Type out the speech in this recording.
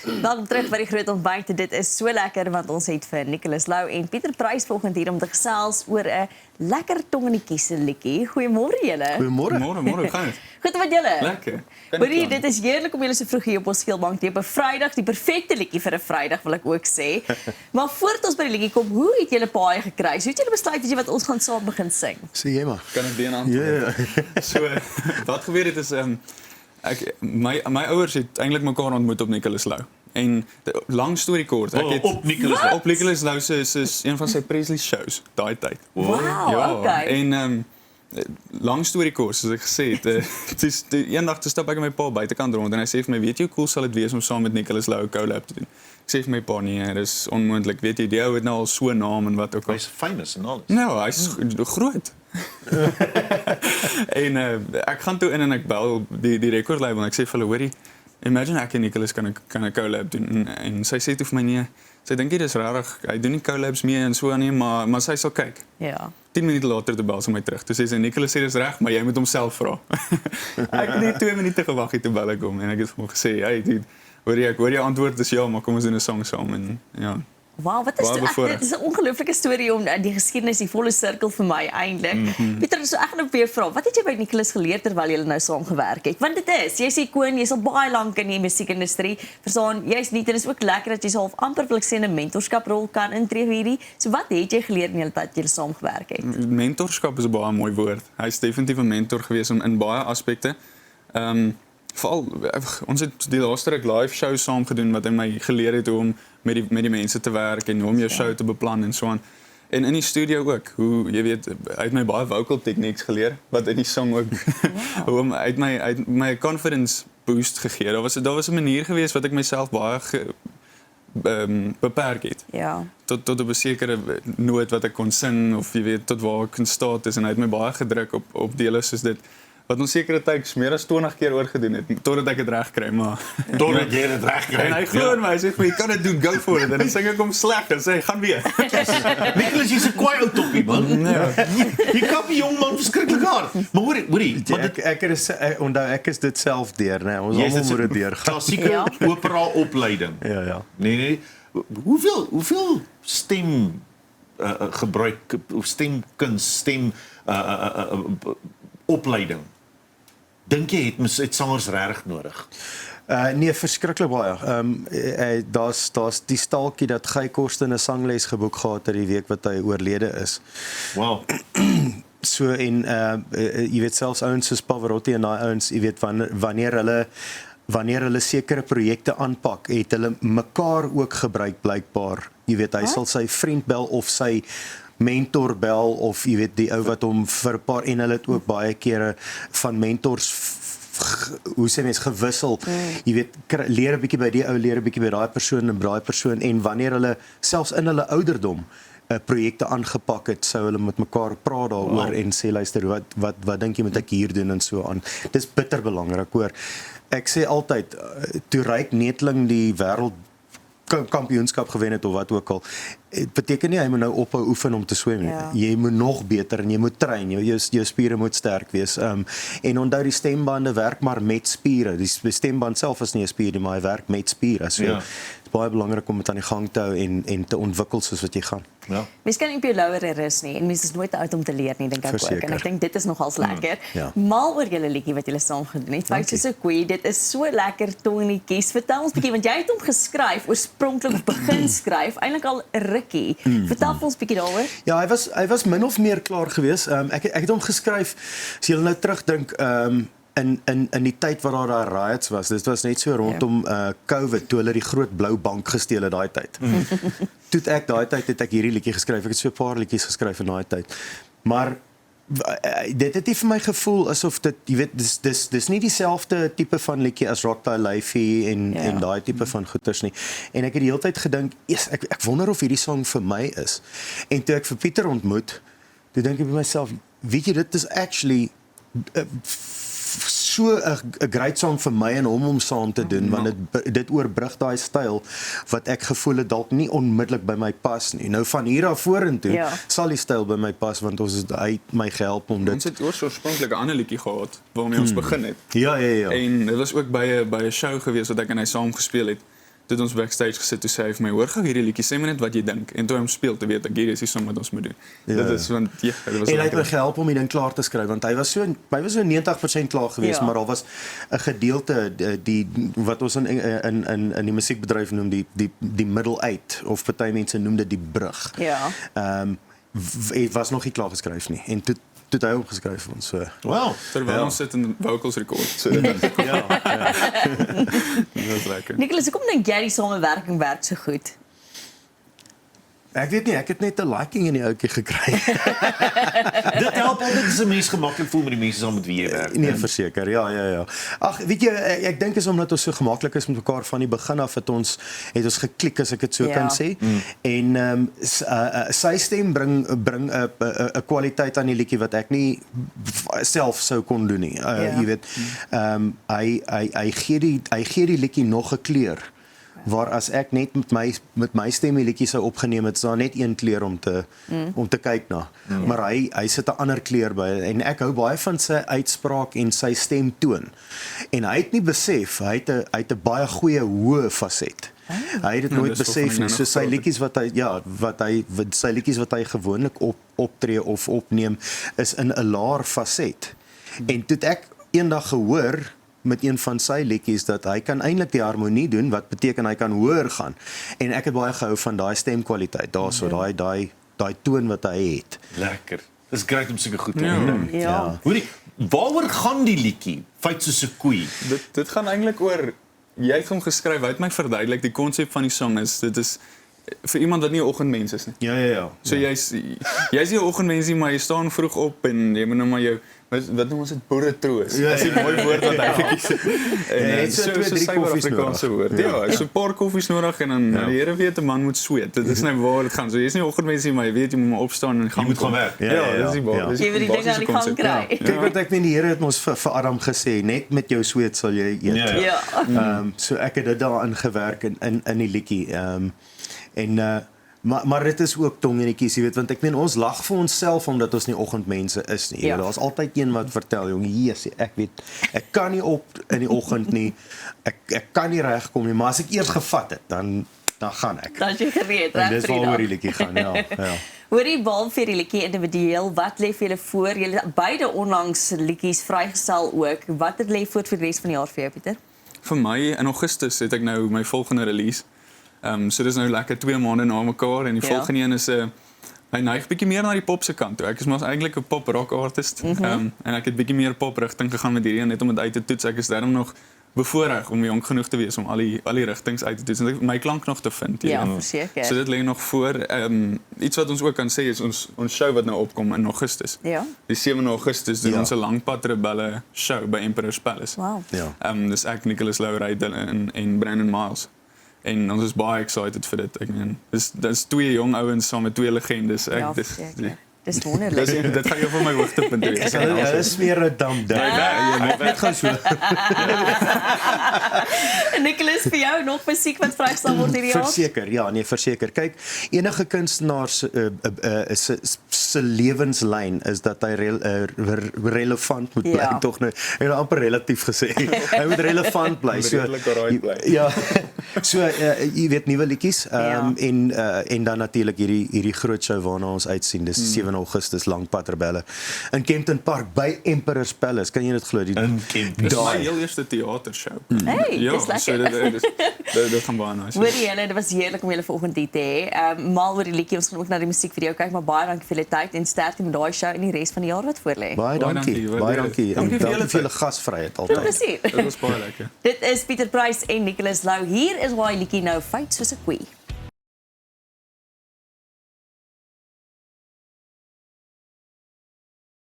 Welkom terug by die Groot Ontbyt. Dit is so lekker want ons het vir Nicholas Lou en Pieter Prys vanoggend hier om te gesels oor 'n lekker tong in die kiese liedjie. Goeiemôre julle. Goeiemôre. Môre, hoe gaan dit? Goed met julle? Lekker. Hoorie, dit is heerlik om julle so vroeg hier op ons skielbank te hê op 'n Vrydag, die perfekte liedjie vir 'n Vrydag wil ek ook sê. Maar voordat ons by die liedjie kom, hoe het julle paai gekry? So het julle besluit wat ons gaan saam begin sing? Sê jy maar. Kan ek weer antwoord? Ja. So, wat gebeur het is my ouers het eintlik mekaar ontmoet op Nicholas Lou. En lang storie kort, ek het op Nicholas Lou. op Nicholas Lou is een van sy Presley shows daai tyd. Wow, okay. En lang storie kort, soos ek gesê het, eendag te stap ek met my pa buitekant rond en hy sê vir my, weet jy hoe cool sal dit wees om saam met Nicholas Lou 'n collab te doen? Ek sê vir my pa, nee, dis onmoontlik. Weet jy, die ou het nou al so 'n naam en wat ook al. Hy's famous en alles. Nou, hy's groot. En ek gaan toe in en ek bel die recordlabel en ek sê vir hulle, hoorie, imagine ek en Nicholas kan 'n collab doen. En sy sê toe vir my, nee, sy dink dit is rarig, hy doen nie collabs meer en so aan nie, maar sy sal kyk. Ja. 10 minute later toe bel sy my terug. Toe sê sy, Nicholas sê dis reg, maar jy moet hom self vra. Ek het net 2 minute gewag toe bel ek hom en ek het vir hom gesê, hey, dude, ek hoor jou antwoord is ja, maar kom ons doen 'n song saam en ja. Wow, wat is dit is 'n ongelooflike storie om die geskiedenis, die volle sirkel vir my eintlik. Pieter, so ek gaan op weer vra, wat het jy by Nicholas geleer terwyl julle nou saam gewerk het? Want dit is, jy's 'n ikoon, jy's al baie lank in die musiekindustrie. Verstaan, jy's nie, dit is ook lekker dat jy so half amper wil ek sê 'n mentorskaprol kan intree hierdie. So wat het jy geleer in julle tyd julle saam gewerk het? Mentorskap is 'n baie mooi woord. Hy's definitief 'n mentor gewees in baie aspekte. Veral ons het die laaste ruk live show saam gedoen wat hy my geleer het hoe om met die mense te werk en hoe om jou show te beplan en so aan. En in die studio ook, hoe jy weet, hy het my baie vocal techniques geleer wat in die song ook hoe om uit my confidence boost gegee. Daar was 'n manier gewees wat ek myself baie beperk het. Ja. Tot op 'n sekere noot wat ek kon sing of jy weet tot waar ek in staat is en hy het my baie gedruk op dele soos dit. Wat ons sekere tyd meer as 20 keer oorgedoen het, totdat ek dit reg kry, maar Totdat jy dit reg kry. en hy glo in my, hy sê vir my, jy kan dit doen, go for it. En dan sing ek hom sleg en sê, gaan weer. Nicholas, jy's 'n kwaai ou toppie, man. Jy kap die jong man verskriklik hard. Maar hoorie, Onthou ek is dit self deur, né? Ons jy's almal moet dit 'n deur. klassieke opera opleiding. Ja. Nee. Hoeveel stem gebruik of stemkuns, opleiding dink jy het sangers regtig nodig? Nee, verskriklik baie. Daar's die staaltjie dat Guy Koster 'n sangles geboek gehad het die week wat hy oorlede is. Wow. So en jy weet selfs ouens soos Pavarotti en daai ouens, jy weet wanneer hulle sekere projekte aanpak, het hulle mekaar ook gebruik blykbaar. Jy weet hy sal sy vriend bel of sy mentor bel of jy weet die ou wat hom vir 'n paar en hulle het ook baie kere van mentors hoe sê mens gewissel. Jy weet leer 'n bietjie by die ou, leer 'n bietjie by daai persoon en daai persoon en wanneer hulle selfs in hulle ouderdom projekte aangepak het, sou hulle met mekaar praat daaroor en sê luister wat dink jy moet ek hier doen en so aan. Dis bitter belangrik hoor. Ek sê altyd toe Ryk Netling die wêreld kampioenskap gewen het of wat ook al. Het beteken nie hy moet nou ophou oefen om te swem nie. Ja. Jy moet nog beter en jy moet train. Jou spiere moet sterk wees. En onthou die stembande werk maar met spiere. Die stemband self is nie 'n spier nie, maar hy werk met spiere. So Ja. dit is baie belangrik om dit aan die gang te hou en te ontwikkel soos wat jy gaan. Ja. Mens kan nie op jou lauwere rus nie en mens is nooit te oud om te leer nie, dink ek ook. Verseker. En ek dink dit is nogals lekker. Ja. Mal oor julle liedjie wat julle saam gedoen het. Fout soos 'n koei, dit is so lekker tong in die kies. Vertel ons bietjie want jy het hom geskryf oorspronklik of begin skryf eintlik al 'n rukkie. Vertel ons bietjie daaroor. Ja, hy was min of meer klaar gewees. Ek het hom geskryf as jy nou terugdink in die tyd waar daar riots was. Dit was net so rondom COVID toe hulle die groot blou bank gesteel het daai tyd. Toe daai tyd het ek hierdie liedjie geskryf. Ek het so 'n paar liedjies geskryf in daai tyd. Maar dit het nie vir my gevoel asof dit, jy weet, dis nie dieselfde tipe van liedjie as Rock Thy Lifey en daai tipe van goeters nie. En ek het die hele tyd gedink, ek wonder of hierdie song vir my is. En toe ek vir Pieter ontmoet, toe dink ek by myself, weet jy, dit is actually so 'n great song vir my en hom om saam te doen, want dit oorbrug daai styl wat ek gevoel het dalk nie onmiddellik by my pas nie. Nou van hier af vorentoe sal die styl by my pas, want hy het my gehelp om dit. Ons het oorspronklik 'n ander liedjie gehad waarmee ons begin het. Ja. En dit was ook by 'n show gewees wat ek en hy saam gespeel het. dit ons backstage gesit, toe sê hy vir my, hoor gou hierdie liedjie, sê my net wat jy dink. En toe hom speel, te weet ek, hierdie is die song wat ons moet doen. Dit is, want, ja, dit was En hy het my lekker. gehelp om die ding klaar te skryf, want hy was so 90% klaar geweest, Ja. maar daar was 'n gedeelte die wat ons in die musiekbedryf noem die middle eight, of party mense noem dit die brug. Ja. Het was nog nie klaar geskryf nie. En toe het hy opgeskryf vir ons. So. Wow. Terwyl ons sit en vocals record. So, Ja. dit was lekker. Nicholas, hoekom dink jy die samewerking werk so goed? Ek weet nie, ek het net 'n liking in die ouetjie gekry. Dit help altyd as 'n mens gemaklik voel met die mense saam met wie jy werk. Nee, verseker. Ja. Ag, weet jy, ek dink is omdat ons so gemaklik is met mekaar van die begin af het ons geklik, as ek dit so Ja. kan sê. En sy stem bring 'n kwaliteit aan die liedjie wat ek nie self sou kon doen nie. Ja. Jy weet, hy gee die liedjie nog 'n kleur. Waar as ek net met my stem die liedjie sou opgeneem het, is daar net een kleur om te kyk na. Maar hy sit 'n ander kleur by en ek hou baie van sy uitspraak en sy stemtoon. En hy het nie besef hy het 'n baie goeie hoë faset. Hy het dit nooit dis wat besef van nie. my So nou sy gevra liedjies sy liedjies wat hy gewoonlik optree of opneem is in 'n laer faset. En toe het ek eendag gehoor met een van sy liedjies dat hy kan eintlik die harmonie doen, wat beteken hy kan hoër gaan. En ek het baie gehou van daai stemkwaliteit, daarso, daai toon wat hy het. Lekker. Dis great om sulke goed te Ja. hoor. Ja. Hoorie, waaroor gaan die liedjie? Feit soos 'n koei. Dit gaan eintlik oor, jy het hom geskryf, hy het my verduidelik, die konsep van die song is, dit is vir iemand wat nie 'n oggendmens is nie. Ja. So jy's nie 'n oggendmens nie, maar jy staan vroeg op en jy moet nou maar jou wat noem ons dit, boeretroos. Ja, Dis 'n mooi woord wat hy gekies het. jy het so 2-3 koffies Afrikaanse nodig. woord. Ja, so 'n paar koffies nodig en dan die Here weet 'n man moet sweet. Dit is nou waar dit gaan. So jy's nie 'n oggendmens nie, maar jy weet jy moet maar opstaan en gaan moet kom. gaan werk. Ja, dis die Ja. dis Jy wil die ding aan die gang kry. Kyk wat ek meen, die Here het ons vir Adam gesê, net met jou sweet sal jy eet. Ja. Ja. So ek het dit daarin gewerk in die liedjie. Maar dit is ook tongenetjies, jy weet, want ek meen ons lag vir onsself omdat ons nie oggendmense is nie. Ja. Daar's altyd een wat vertel, jong, Jesus, ek weet, ek kan nie op in die oggend nie. Ek kan nie regkom nie, maar as ek eers gevat het, dan gaan ek. Dan is jy gereed, En reg dis vir die waaroor dag. die liedjie gaan, ja. Hoorie, behalwe vir die liedjie individueel, wat lê vir julle voor? Julle het beide onlangs liedjies vrygestel ook. Wat het lê voor vir die res van die jaar vir jou, Pieter? Vir my in Augustus het ek nou my volgende release. So dis nou lekker 2 maande na mekaar en die Ja. volgende een is hy neig bietjie meer na die pop se kant toe. Ek is maar eintlik 'n pop rock artist. En ek het bietjie meer pop rigting gegaan met hierdie een net om dit uit te toets. Ek is daarom nog bevoorreg om jonk genoeg te wees om al die rigtings uit te toets en my klank nog te vind. Ja, verseker. So dit lê nog voor. Iets wat ons ook kan sê is ons show wat nou opkom in Augustus. Ja. Die 7 Augustus doen Ja. ons 'n Langpad Rebelle show by Emperor's Palace. Wow. Ja. Dis ek, Nicholas Louride en Brandon Miles. En ons is baie excited vir dit. Ek meen, dis 2 jong ouens saam met 2 legendes. Ja, Dis verseker. Dis wonderlik. dit gaan jou van my hoogtepunt wees. Hulle is meer 'n dam. Net gou so. Nicholas, vir jou nog musiek wat vrygestel word hierdie jaar? Verseker, ja, nee, verseker. Kyk, enige kunstenaar se lewenslyn is dat hy relevant moet bly, Ja. tog nou. Ek het amper relatief gesê. Hy moet relevant bly. So Redelik alright bly. ja. So jy weet nuwe liedjies Ja. en dan natuurlik hierdie groot show waarna ons uitsien. Dis 7 Augustus Langpad Rebelle in Kempton Park by Emperor's Palace. Kan jy dit glo? In Kempton. Dis my Daai. heel eerste teatershow. Hey, Ja, dis so lekker. dit gaan baie nice. Hoorie julle, dit was heerlik om julle vanoggend hier te hê. Mal oor die liedjie, ons gaan ook na die musiekvideo kyk, maar baie dankie vir julle tyd en sterkte met daai show en die res van die jaar wat voorlê. Baie dankie. waardeer Baie dit. dankie. Dankie vir En julle dankie vir julle tyd. gasvryheid Veel altyd. plesier. Dit was baie lekker. Dit is Pieter Price en Nicholas Lou. Hier is waar die liedjie nou feit soos 'n koei.